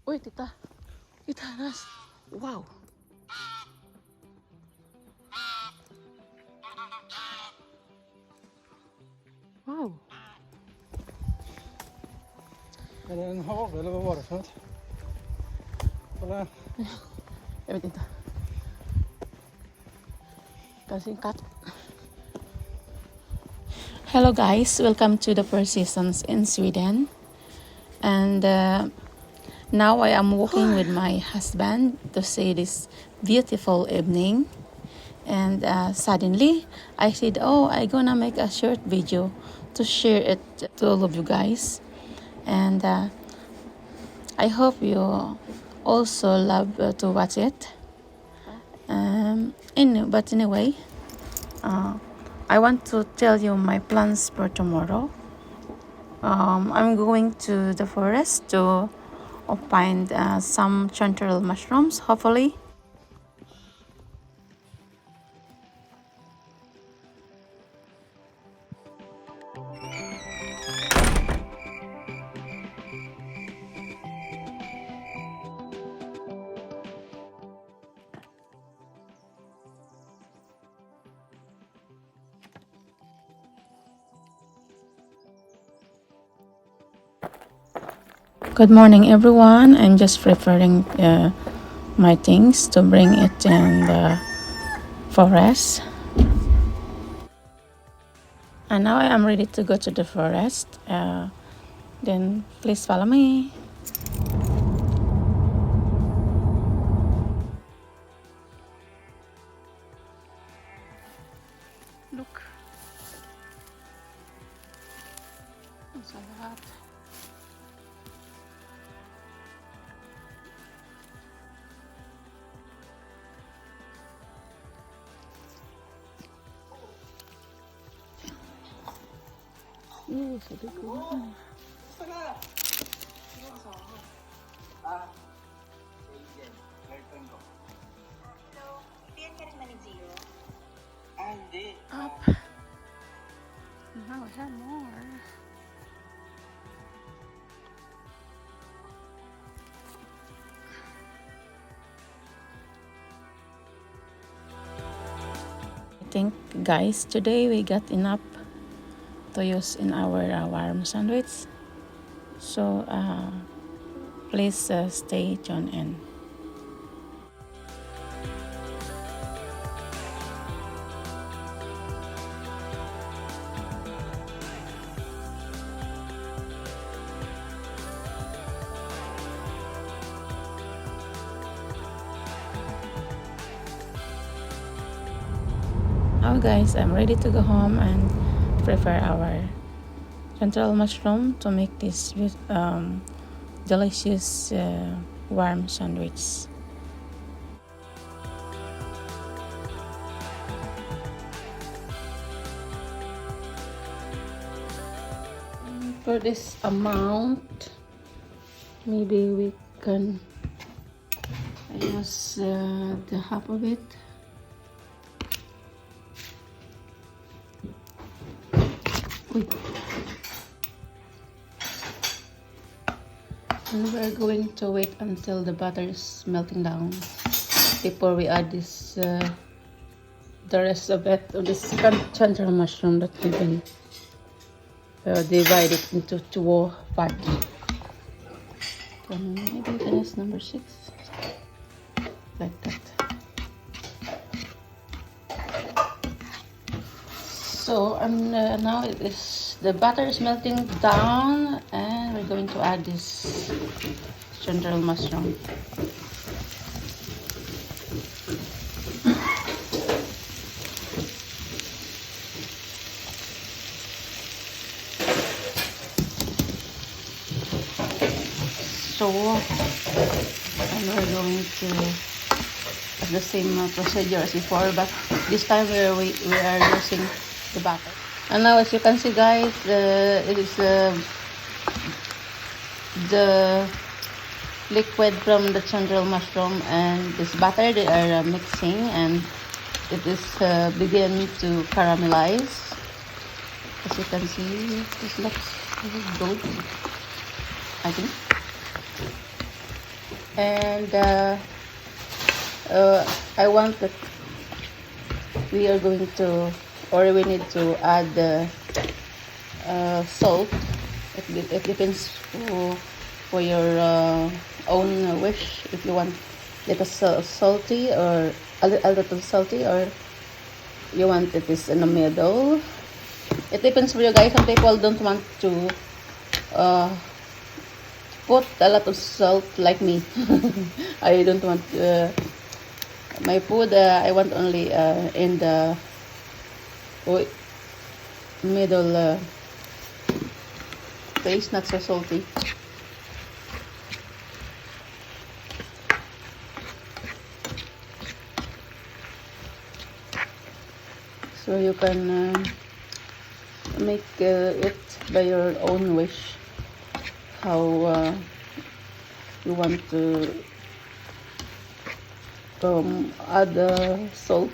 Uy, tita. Tita, Nas. Wow. Wow. Är det en hare eller vad var det för något? Kolla. Jag vet inte. Kanske en katt. Hello guys, welcome to the Four Seasons in Sweden. And now I am walking with my husband to see this beautiful evening. And suddenly I said, oh, I'm gonna make a short video to share it to all of you guys. And I hope you also love to watch it. But anyway, I want to tell you my plans for tomorrow. I'm going to the forest to find some chanterelle mushrooms, hopefully. Good morning, everyone. I'm just preparing my things to bring it in the forest. And now I am ready to go to the forest. Then please follow me. Look. There's a lot. Ooh, so big one. Up. Now I have more. I think, guys, today we got enough to use in our warm sandwich. So please stay tuned in. Now guys, I'm ready to go home and prepare our chanterelle mushroom to make this delicious warm sandwich. For this amount, maybe we can use the half of it. And we're going to wait until the butter is melting down before we add this the rest of it, of this chanterelle mushroom that we can divide it into two parts. Maybe we can use number 6, like that. So now the butter is melting down, and we're going to add this chanterelle mushroom. So, and we're going to have the same procedure as before, but this time we are using the butter. And now, as you can see, guys, it is the liquid from the chanterelle mushroom and this butter. They are mixing, and it is begin to caramelize. As you can see, this looks really good, I think. And I want that we are going to, or we need to add salt. It depends for your own wish, if you want little salty or a little salty, or you want it is in the middle. It depends for you guys. Some people don't want to put a lot of salt like me. I don't want my food. I want only in the middle taste, not so salty. So you can make it by your own wish, how you want to add salt.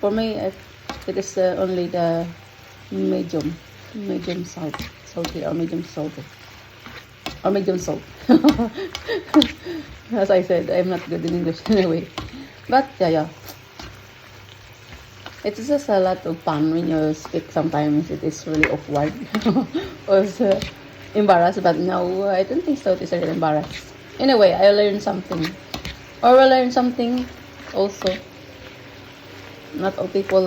For me, it is only the medium salty, or medium salty, or medium salt. As I said, I'm not good in English anyway. But yeah. It is just a lot of fun when you speak. Sometimes it is really awkward. Or embarrassed, but no, I don't think so. It is really embarrassed. Anyway, I learned something. Or we learn something also. Not all people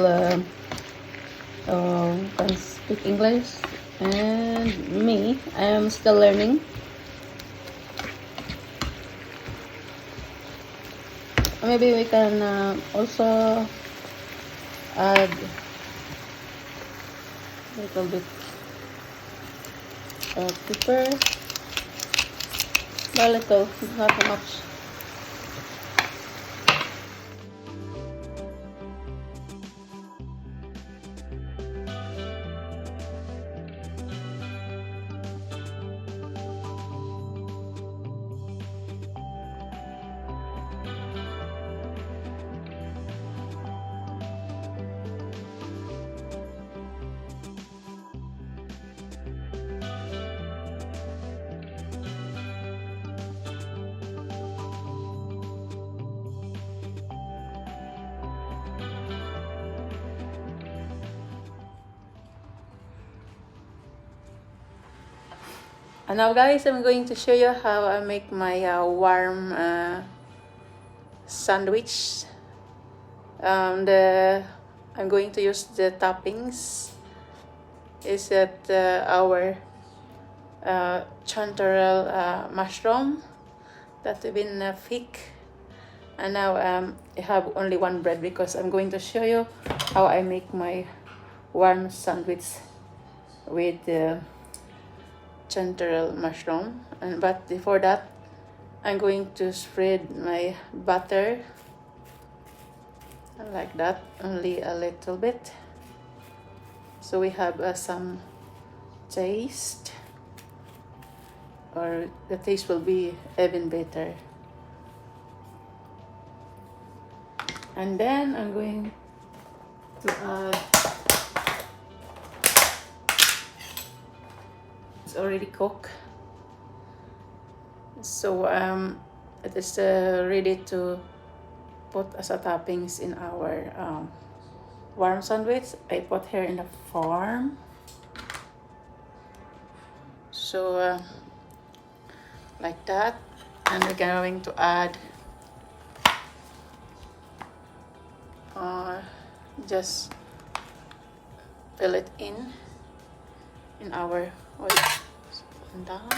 can speak English. And me, I am still learning. Maybe we can also add a little bit of pepper, a little, not too much. And now guys, I'm going to show you how I make my warm sandwich. And I'm going to use the toppings. Is that our chanterelle mushroom that have been thick. And now I have only one bread, because I'm going to show you how I make my warm sandwich with chanterelle mushroom. But before that, I'm going to spread my butter like that, only a little bit, so we have some taste, or the taste will be even better. And then I'm going to add, it's already cooked, so it is ready to put as a toppings in our warm sandwich. I put here in the form, so like that. And we're going to add just fill it in our down.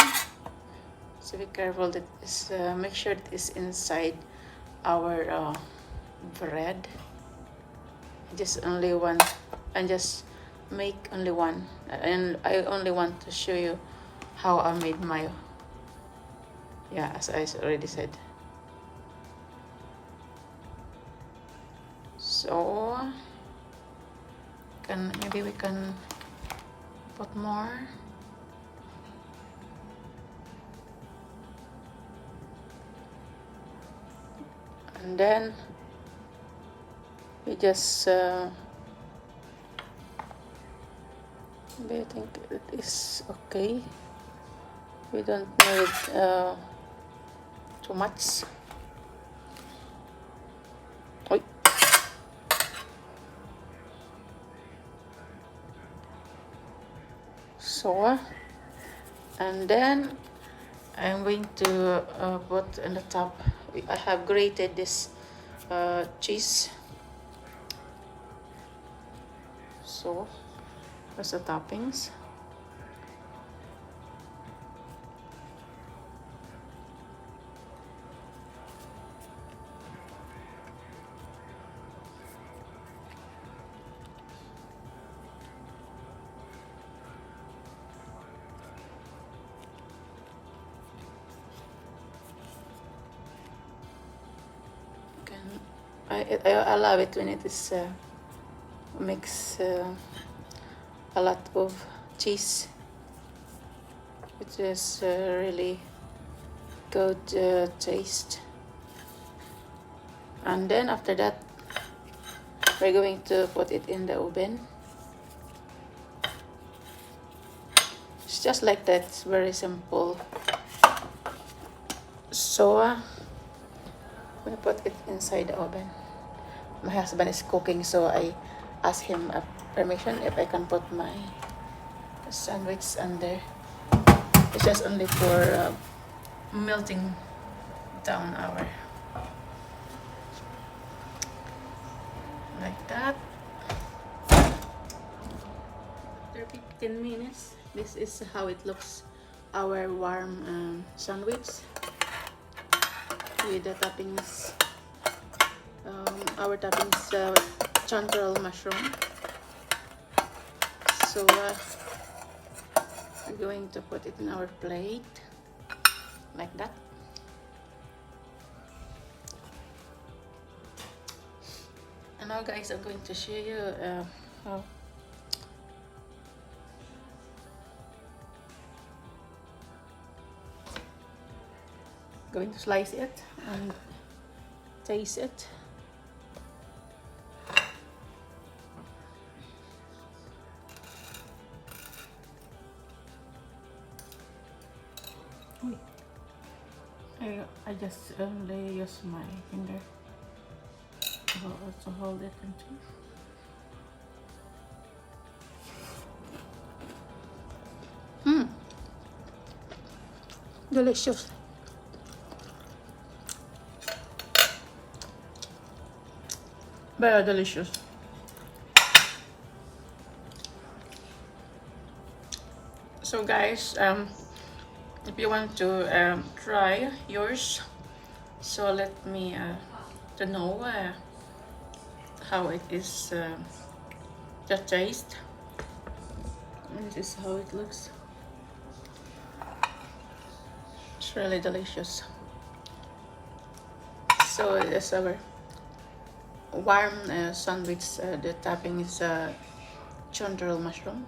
So be careful that is make sure it is inside our bread. Just only one, and just make only one, and I only want to show you how I made my, as I already said. So maybe we can put more. And then we just I think it is okay. We don't need too much. Oi. So, and then I'm going to put in the top. I have grated this cheese. So that's the toppings. I love it when it is mix a lot of cheese. It is really good taste. And then after that, we're going to put it in the oven. It's just like that. It's very simple. So I'm gonna put it inside the oven. My husband is cooking, so I asked him permission if I can put my sandwich under. It's just only for melting down our, like that. After 15 minutes, this is how it looks, our warm sandwich with the toppings. Our toppings, chanterelle mushroom. So we're going to put it in our plate like that. And now guys, I'm going to show you how going to slice it and taste it. I just only use my finger to hold it into. Delicious. Very delicious. So guys, if you want to try yours, so let me to know how it is, the taste. And this is how it looks. It's really delicious. So it's our warm sandwich. The topping is chanterelle mushroom.